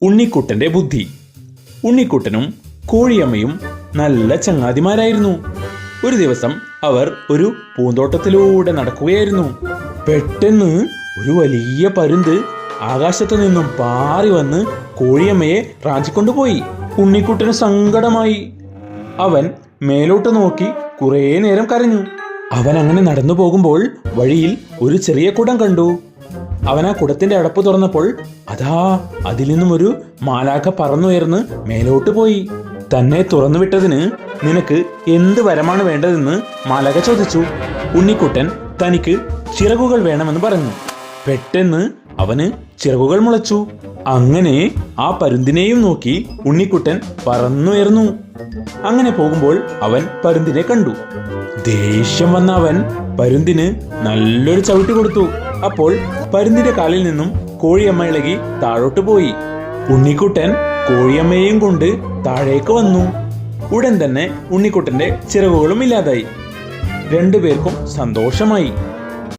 ഉണ്ണിക്കുട്ടന്റെ ബുദ്ധി. ഉണ്ണിക്കുട്ടനും കോഴിയമ്മയും നല്ല ചങ്ങാതിമാരായിരുന്നു. ഒരു ദിവസം അവർ ഒരു പൂന്തോട്ടത്തിലൂടെ നടക്കുകയായിരുന്നു. പെട്ടെന്ന് ഒരു വലിയ പരുന്ത് ആകാശത്തു നിന്നും പാറി വന്ന് കോഴിയമ്മയെ റാഞ്ചിക്കൊണ്ടുപോയി. ഉണ്ണിക്കുട്ടന് സങ്കടമായി. അവൻ മേലോട്ട് നോക്കി കുറേ നേരം കരഞ്ഞു. അവൻ അങ്ങനെ നടന്നു പോകുമ്പോൾ വഴിയിൽ ഒരു ചെറിയ കുടം കണ്ടു. അവൻ ആ കുടത്തിന്റെ അടപ്പ് തുറന്നപ്പോൾ അതാ അതിൽ നിന്നും ഒരു മാലാഖ പറന്നുയർന്ന് മേലോട്ട് പോയി. തന്നെ തുറന്നു വിട്ടതിന് നിനക്ക് എന്ത് വരമാണ് വേണ്ടതെന്ന് മാലാഖ ചോദിച്ചു. ഉണ്ണിക്കുട്ടൻ തനിക്ക് ചിറകുകൾ വേണമെന്ന് പറഞ്ഞു. പെട്ടെന്ന് അവന് ചിറകുകൾ മുളച്ചു. അങ്ങനെ ആ പരുന്തിനെയും നോക്കി ഉണ്ണിക്കുട്ടൻ പറന്നുയർന്നു. അങ്ങനെ പോകുമ്പോൾ അവൻ പരുന്തിനെ കണ്ടു. ദേഷ്യം വന്ന അവൻ പരുന്തിന് നല്ലൊരു ചവിട്ട് കൊടുത്തു. അപ്പോൾ പരുന്തിന്റെ കാലിൽ നിന്നും കോഴിയമ്മ ഇളകി താഴോട്ട് പോയി. ഉണ്ണിക്കുട്ടൻ കോഴിയമ്മയെയും കൊണ്ട് താഴേക്ക് വന്നു. ഉടൻ തന്നെ ഉണ്ണിക്കുട്ടന്റെ ചിറകുകളും ഇല്ലാതായി. രണ്ടുപേർക്കും സന്തോഷമായി.